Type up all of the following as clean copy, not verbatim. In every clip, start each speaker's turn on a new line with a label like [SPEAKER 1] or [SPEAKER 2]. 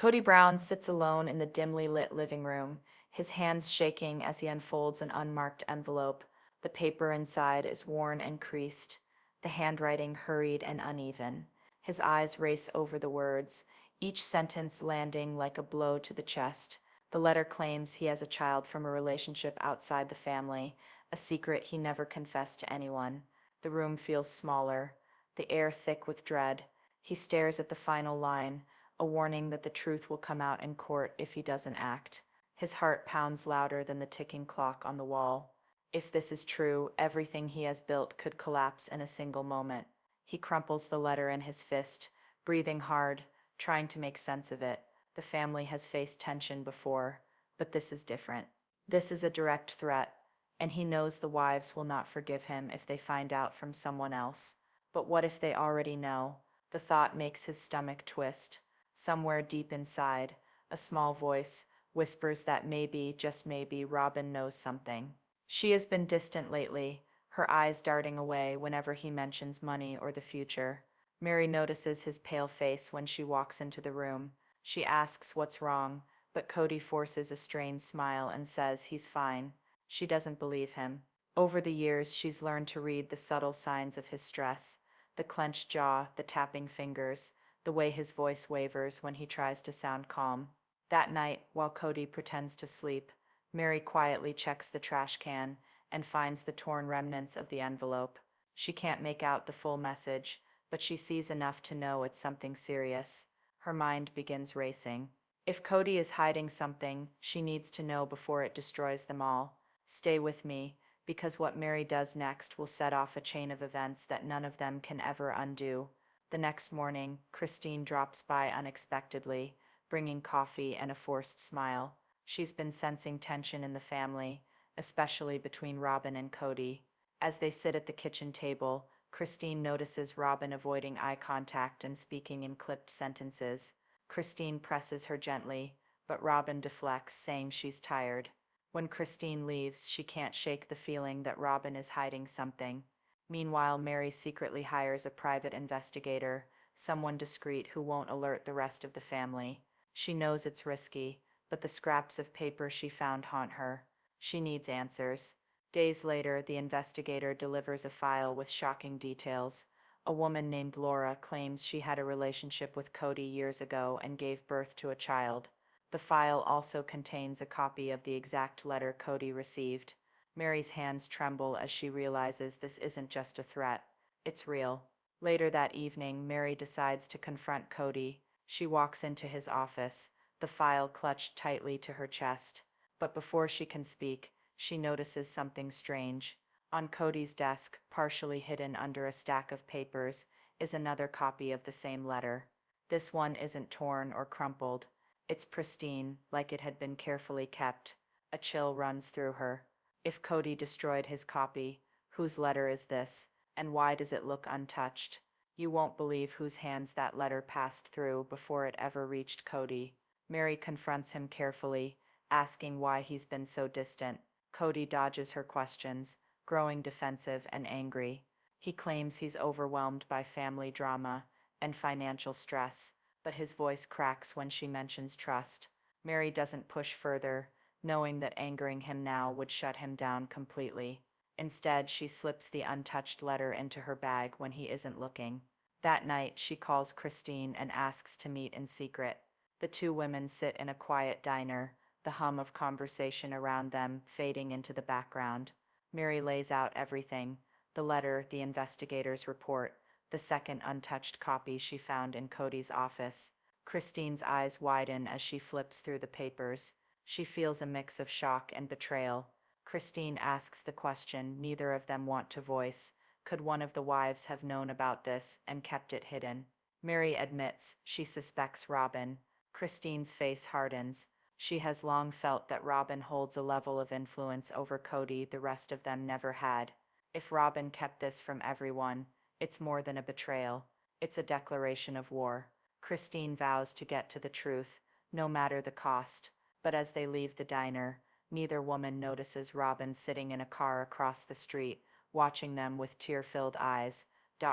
[SPEAKER 1] Kody Brown sits alone in the dimly lit living room, his hands shaking as he unfolds an unmarked envelope. The paper inside is worn and creased, the handwriting hurried and uneven. His eyes race over the words, each sentence landing like a blow to the chest. The letter claims he has a child from a relationship outside the family, a secret he never confessed to anyone. The room feels smaller, the air thick with dread. He stares at the final line, a warning that the truth will come out in court if he doesn't act. His heart pounds louder than the ticking clock on the wall. If this is true, everything he has built could collapse in a single moment. He crumples the letter in his fist, breathing hard, trying to make sense of it. The family has faced tension before, but this is different. This is a direct threat, and he knows the wives will not forgive him if they find out from someone else. But what if they already know? The thought makes his stomach twist. Somewhere deep inside, a small voice whispers that maybe, just maybe, Robyn knows something. She has been distant lately, her eyes darting away whenever he mentions money or the future. Meri notices his pale face when she walks into the room. She asks what's wrong, but Kody forces a strained smile and says he's fine. She doesn't believe him. Over the years, she's learned to read the subtle signs of his stress, the clenched jaw, the tapping fingers, the way his voice wavers when he tries to sound calm. That night, while Kody pretends to sleep, Meri quietly checks the trash can and finds the torn remnants of the envelope. She can't make out the full message, but she sees enough to know it's something serious. Her mind begins racing. If Kody is hiding something, she needs to know before it destroys them all. Stay with me, because what Meri does next will set off a chain of events that none of them can ever undo. The next morning, Christine drops by unexpectedly, bringing coffee and a forced smile. She's been sensing tension in the family, especially between Robyn and Kody. As they sit at the kitchen table, Christine notices Robyn avoiding eye contact and speaking in clipped sentences. Christine presses her gently, but Robyn deflects, saying she's tired. When Christine leaves, she can't shake the feeling that Robyn is hiding something. Meanwhile, Meri secretly hires a private investigator, someone discreet who won't alert the rest of the family. She knows it's risky, but the scraps of paper she found haunt her. She needs answers. Days later, the investigator delivers a file with shocking details. A woman named Laura claims she had a relationship with Kody years ago and gave birth to a child. The file also contains a copy of the exact letter Kody received. Meri's hands tremble as she realizes this isn't just a threat. It's real. Later that evening, Meri decides to confront Kody. She walks into his office, the file clutched tightly to her chest. But before she can speak, she notices something strange. On Kody's desk, partially hidden under a stack of papers, is another copy of the same letter. This one isn't torn or crumpled. It's pristine, like it had been carefully kept. A chill runs through her. If Kody destroyed his copy, whose letter is this, and why does it look untouched? You won't believe whose hands that letter passed through before it ever reached Kody. Meri confronts him carefully, asking why he's been so distant. Kody dodges her questions, growing defensive and angry. He claims he's overwhelmed by family drama and financial stress, but his voice cracks when she mentions trust. Meri doesn't push further, knowing that angering him now would shut him down completely. Instead, she slips the untouched letter into her bag when he isn't looking. That night, she calls Christine and asks to meet in secret. The two women sit in a quiet diner, the hum of conversation around them fading into the background. Meri lays out everything: the letter, the investigator's report, the second untouched copy she found in Kody's office. Christine's eyes widen as she flips through the papers. She feels a mix of shock and betrayal. Christine asks the question neither of them want to voice. Could one of the wives have known about this and kept it hidden? Meri admits she suspects Robyn. Christine's face hardens. She has long felt that Robyn holds a level of influence over Kody the rest of them never had. If Robyn kept this from everyone, it's more than a betrayal. It's a declaration of war. Christine vows to get to the truth, no matter the cost. But as they leave the diner, neither woman notices Robyn sitting in a car across the street, watching them with tear-filled eyes.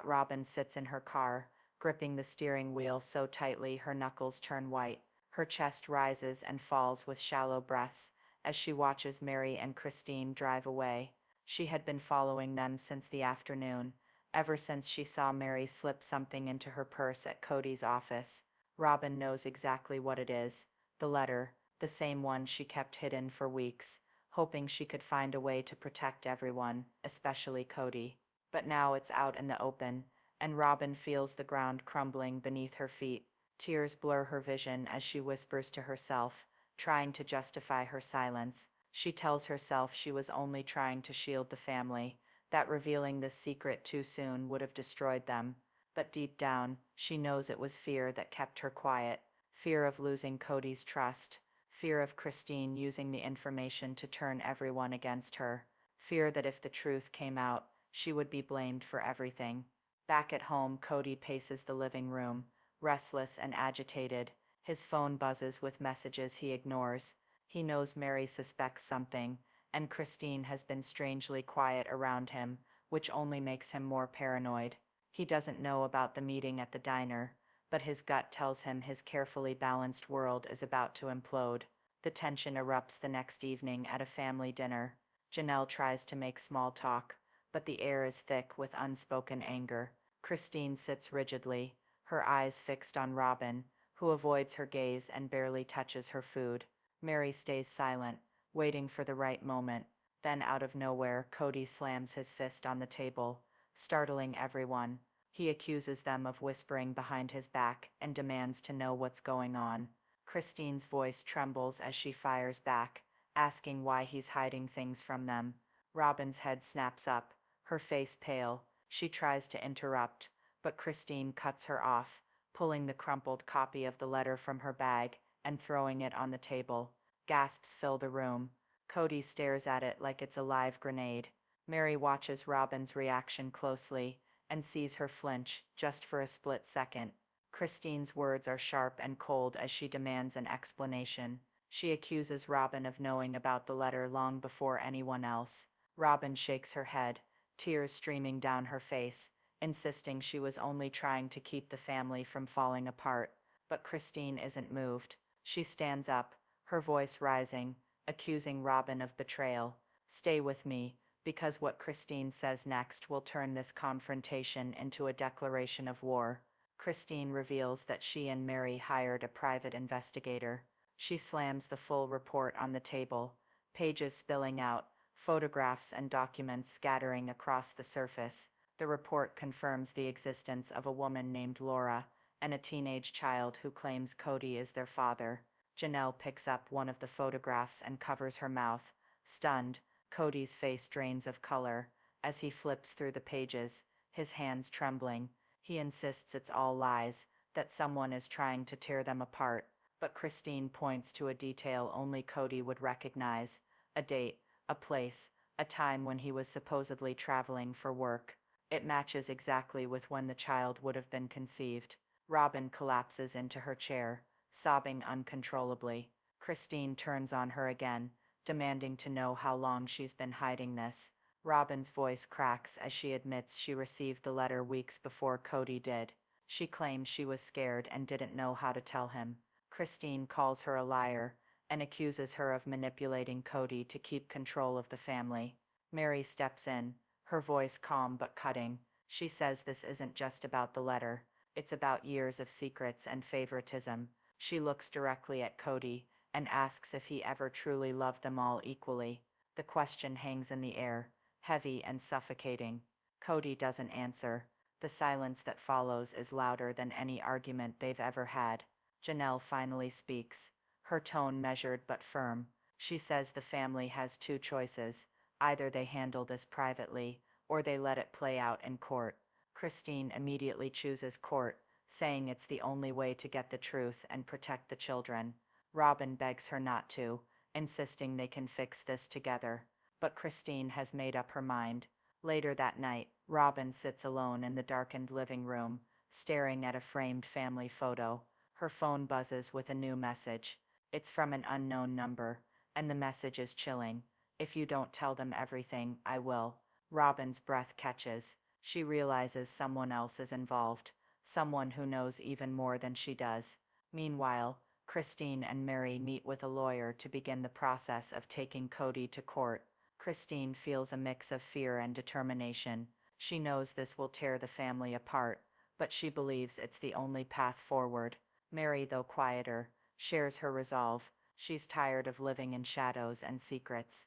[SPEAKER 1] Robyn sits in her car, gripping the steering wheel so tightly her knuckles turn white. Her chest rises and falls with shallow breaths as she watches Meri and Christine drive away. She had been following them since the afternoon, ever since she saw Meri slip something into her purse at Kody's office. Robyn knows exactly what it is, the letter, the same one she kept hidden for weeks, hoping she could find a way to protect everyone, especially Kody. But now it's out in the open, and Robyn feels the ground crumbling beneath her feet. Tears blur her vision as she whispers to herself, trying to justify her silence. She tells herself she was only trying to shield the family, that revealing this secret too soon would have destroyed them. But deep down, she knows it was fear that kept her quiet, fear of losing Kody's trust, fear of Christine using the information to turn everyone against her, fear that if the truth came out, she would be blamed for everything. Back at home, Kody paces the living room, restless and agitated. His phone buzzes with messages he ignores. He knows Meri suspects something, and Christine has been strangely quiet around him, which only makes him more paranoid. He doesn't know about the meeting at the diner, but his gut tells him his carefully balanced world is about to implode. The tension erupts the next evening at a family dinner. Janelle tries to make small talk, but the air is thick with unspoken anger. Christine sits rigidly, her eyes fixed on Robyn, who avoids her gaze and barely touches her food. Meri stays silent, waiting for the right moment. Then out of nowhere, Kody slams his fist on the table, startling everyone. He accuses them of whispering behind his back and demands to know what's going on. Christine's voice trembles as she fires back, asking why he's hiding things from them. Robyn's head snaps up, her face pale. She tries to interrupt, but Christine cuts her off, pulling the crumpled copy of the letter from her bag and throwing it on the table. Gasps fill the room. Kody stares at it like it's a live grenade. Meri watches Robyn's reaction closely and sees her flinch just for a split second. Christine's words are sharp and cold as she demands an explanation. She accuses Robyn of knowing about the letter long before anyone else. Robyn shakes her head, tears streaming down her face, insisting she was only trying to keep the family from falling apart. But Christine isn't moved. She stands up, her voice rising, accusing Robyn of betrayal. "Stay with me, because what Christine says next will turn this confrontation into a declaration of war." Christine reveals that she and Meri hired a private investigator. She slams the full report on the table, pages spilling out, photographs and documents scattering across the surface. The report confirms the existence of a woman named Laura and a teenage child who claims Kody is their father. Janelle picks up one of the photographs and covers her mouth. Stunned, Kody's face drains of color. As he flips through the pages, his hands trembling, he insists it's all lies, that someone is trying to tear them apart. But Christine points to a detail only Kody would recognize: a date, a place, a time when he was supposedly traveling for work. It matches exactly with when the child would have been conceived. Robyn collapses into her chair, sobbing uncontrollably. Christine turns on her again, demanding to know how long she's been hiding this. Robyn's voice cracks as she admits she received the letter weeks before Kody did. She claims she was scared and didn't know how to tell him. Christine calls her a liar and accuses her of manipulating Kody to keep control of the family. Meri steps in, her voice calm but cutting. She says this isn't just about the letter, it's about years of secrets and favoritism. She looks directly at Kody and asks if he ever truly loved them all equally. The question hangs in the air, heavy and suffocating. Kody doesn't answer. The silence that follows is louder than any argument they've ever had. Janelle finally speaks, her tone measured but firm. She says the family has two choices: either they handle this privately, or they let it play out in court. Christine immediately chooses court, saying it's the only way to get the truth and protect the children. Robyn begs her not to, insisting they can fix this together. But Christine has made up her mind. Later that night, Robyn sits alone in the darkened living room, staring at a framed family photo. Her phone buzzes with a new message. It's from an unknown number, and the message is chilling. "If you don't tell them everything, I will." Robyn's breath catches. She realizes someone else is involved, someone who knows even more than she does. Meanwhile, Christine and Meri meet with a lawyer to begin the process of taking Kody to court. Christine feels a mix of fear and determination. She knows this will tear the family apart, but she believes it's the only path forward. Meri, though quieter, shares her resolve. She's tired of living in shadows and secrets.